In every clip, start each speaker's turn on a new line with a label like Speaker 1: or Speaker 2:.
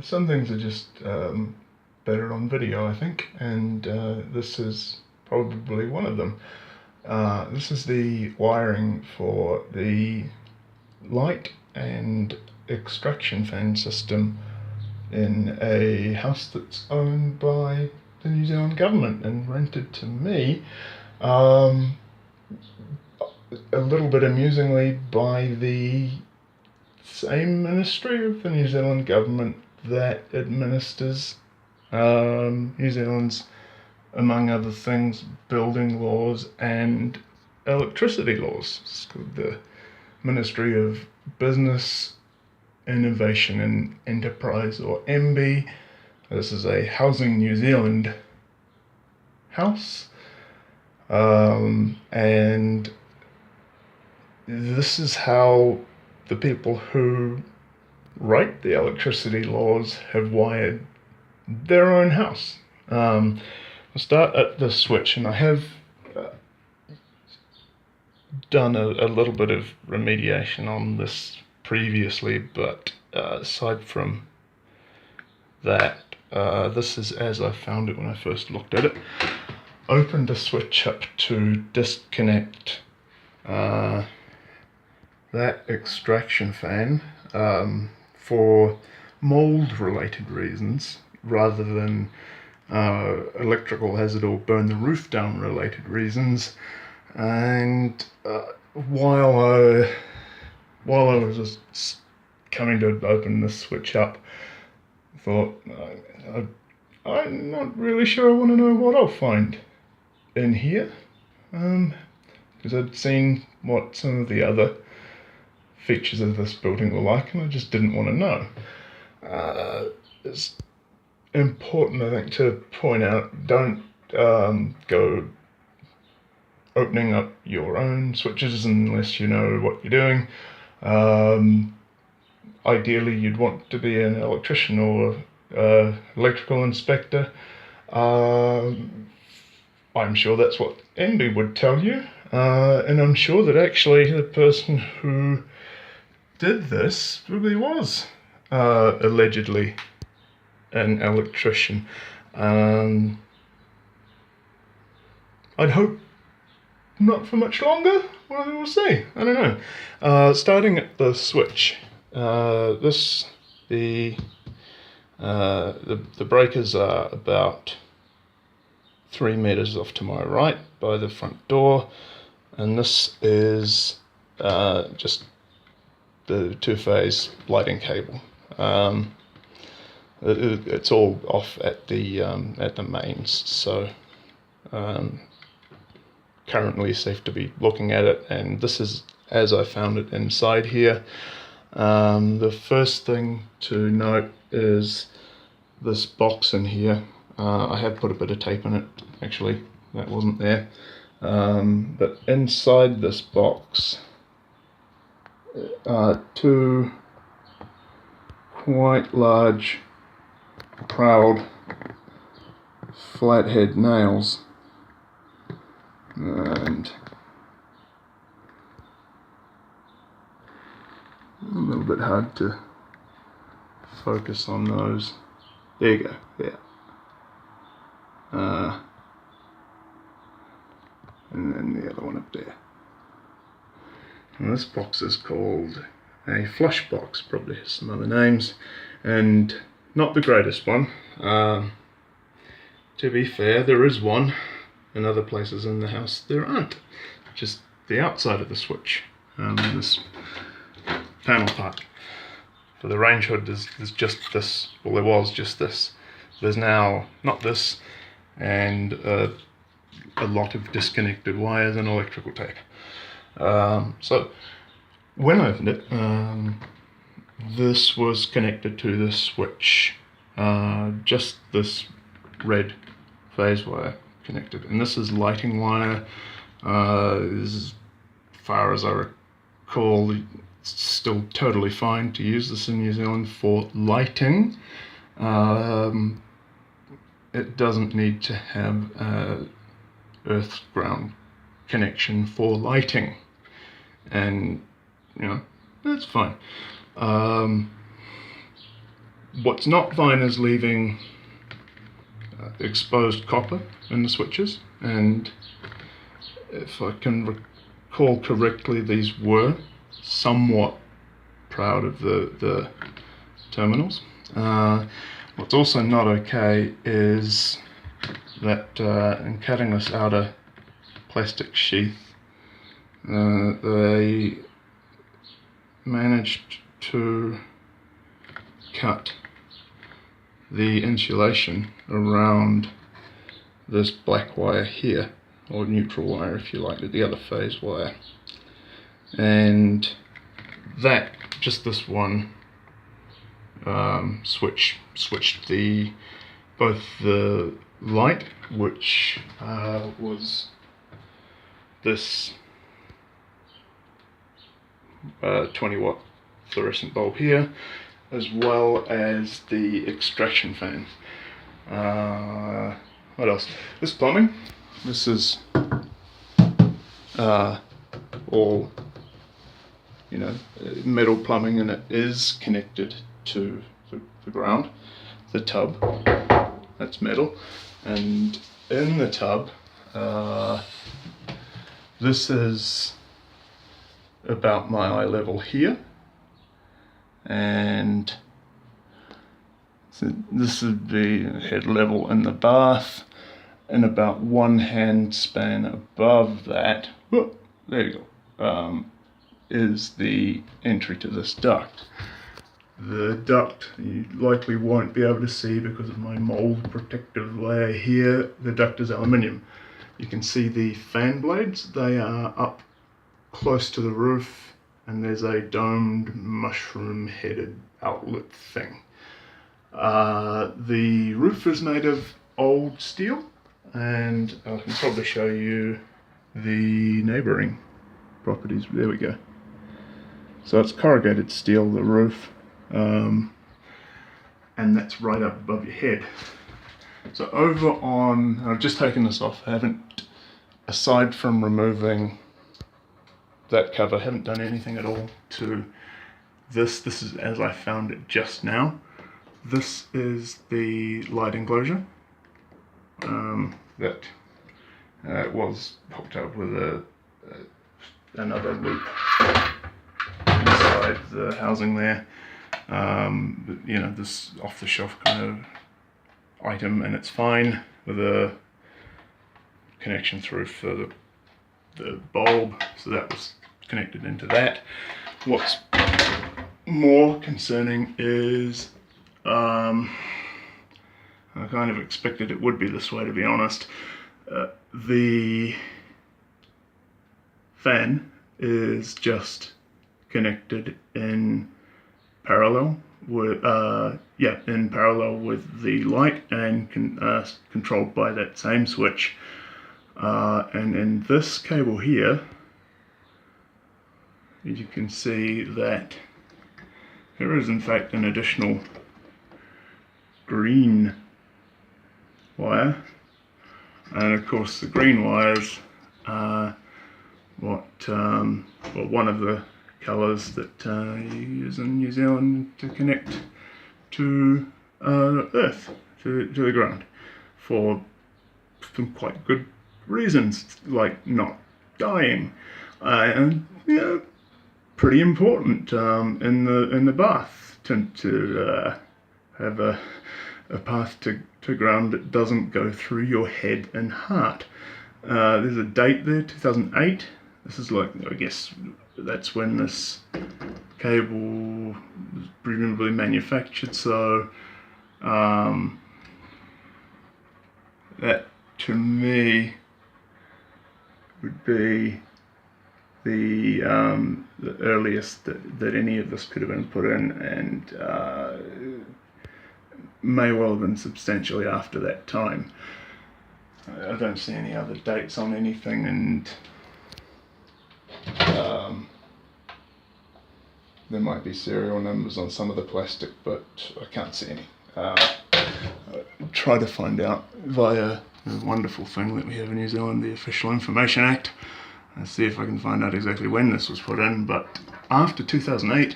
Speaker 1: Some things are just better on video, I think, and this is probably one of them. This is the wiring for the light and extraction fan system in a house that's owned by the New Zealand government and rented to me, a little bit amusingly, by the same ministry of the New Zealand government that administers New Zealand's, among other things, building laws and electricity laws. It's called the Ministry of Business, Innovation and Enterprise, or MB. This is a Housing New Zealand house, and this is how the people who write the electricity laws have wired their own house. I'll start at the switch, and I have done a little bit of remediation on this previously, but aside from that, this is as I found it when I first looked at it. Opened the switch up to disconnect that extraction fan for mold related reasons rather than electrical hazard or burn the roof down related reasons. And while I was just coming to open the switch up, I thought, I'm not really sure I want to know what I'll find in here, because I'd seen what some of the other features of this building were like, and I just didn't want to know. It's important, I think, to point out, don't go opening up your own switches unless you know what you're doing. Ideally, you'd want to be an electrician or electrical inspector. I'm sure that's what Andy would tell you, and I'm sure that actually the person who did this really was allegedly an electrician. I'd hope not for much longer. Well, we'll see. I don't know. Starting at the switch, the breakers are about 3 meters off to my right by the front door, and this is just the two-phase lighting cable. It's all off at the mains, so currently safe to be looking at it, and this is as I found it inside here. The first thing to note is this box in here. I have put a bit of tape in it, actually, that wasn't there. But inside this box are two quite large, proud flathead nails, and a little bit hard to focus on those. There you go, yeah. And then the other one up there. And this box is called a flush box, probably has some other names, and not the greatest one. To be fair, there is one in other places in the house there aren't. Just the outside of the switch, this panel part. For the range hood there's just this, well there was just this. There's now not this, and a lot of disconnected wires and electrical tape. So when I opened it, this was connected to the switch, just this red phase wire connected, and this is lighting wire. As far as I recall, it's still totally fine to use this in New Zealand for lighting. It doesn't need to have earth ground connection for lighting, and you know, that's fine. What's not fine is leaving exposed copper in the switches, and if I can recall correctly, these were somewhat proud of the terminals. What's also not okay is that in cutting this outer plastic sheath, they managed to cut the insulation around this black wire here, or neutral wire if you like, the other phase wire, and that, just this one switched both the light, which was this 20 watt fluorescent bulb here, as well as the extraction fan. What else? This plumbing, this is all, you know, metal plumbing, and it is connected to the ground. The tub, that's metal, and in the tub, this is about my eye level here, and so this would be head level in the bath, and about one hand span above that, whoop, there you go, is the entry to this duct. The duct you likely won't be able to see because of my mold protective layer here. The duct is aluminium. You can see the fan blades, they are up close to the roof, and there's a domed mushroom headed outlet thing. The roof is made of old steel, and I can probably show you the neighbouring properties. There we go. So it's corrugated steel, the roof, and that's right up above your head. So over on, I've just taken this off, I haven't, aside from removing that cover, I haven't done anything at all to this. This is as I found it just now. This is the light enclosure that was hooked up with another loop inside the housing there. You know, this off-the-shelf kind of item, and it's fine with a connection through for the bulb, so that was connected into that. What's more concerning is I kind of expected it would be this way, to be honest. The fan is just connected in parallel with the light, and controlled by that same switch. And in this cable here, you can see that there is in fact an additional green wire, and of course the green wires are one of the colours that you use in New Zealand to connect to Earth, to the ground, for some quite good reasons, like not dying, and you know, pretty important in the bath to have a path to ground that doesn't go through your head and heart. There's a date there, 2008. This is like, I guess that's when this cable was presumably manufactured, so that to me would be the earliest that any of this could have been put in, and may well have been substantially after that time. I don't see any other dates on anything, and there might be serial numbers on some of the plastic, but I can't see any. I try to find out via the wonderful thing that we have in New Zealand, the Official Information Act. I'll see if I can find out exactly when this was put in, but after 2008,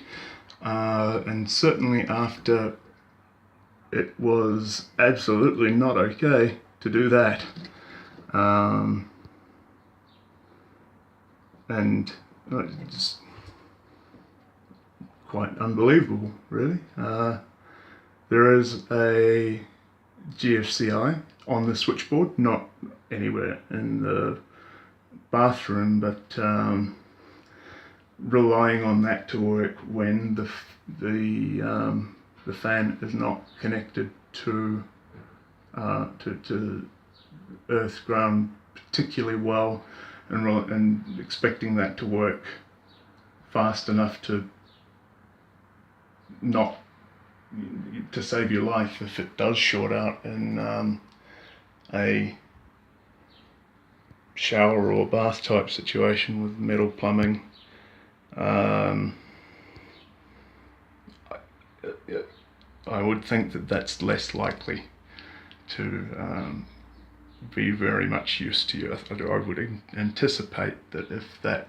Speaker 1: and certainly after it was absolutely not okay to do that. And just quite unbelievable, really. There is a GFCI on the switchboard, not anywhere in the bathroom, but relying on that to work when the fan is not connected to earth ground particularly well, and expecting that to work fast enough to save your life if it does short out in a shower or bath type situation with metal plumbing. I would think that that's less likely to be very much use to you. I would anticipate that if that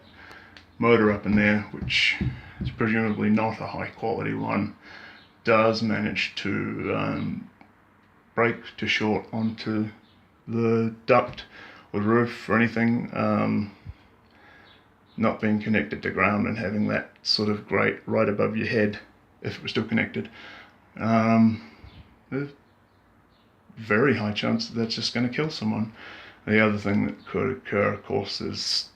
Speaker 1: motor up in there, which is presumably not a high quality one, does manage to break to short onto the duct or roof or anything, not being connected to ground and having that sort of grate right above your head, if it was still connected, there's very high chance that that's just going to kill someone. The other thing that could occur, of course, is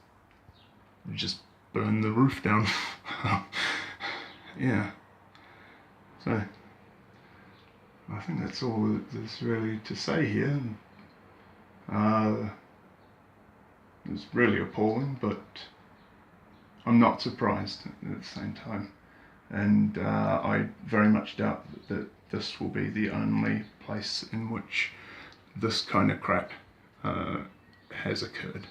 Speaker 1: just burn the roof down. Yeah. So I think that's all that there's really to say here. It's really appalling, but I'm not surprised at the same time. And I very much doubt that this will be the only place in which this kind of crap has occurred.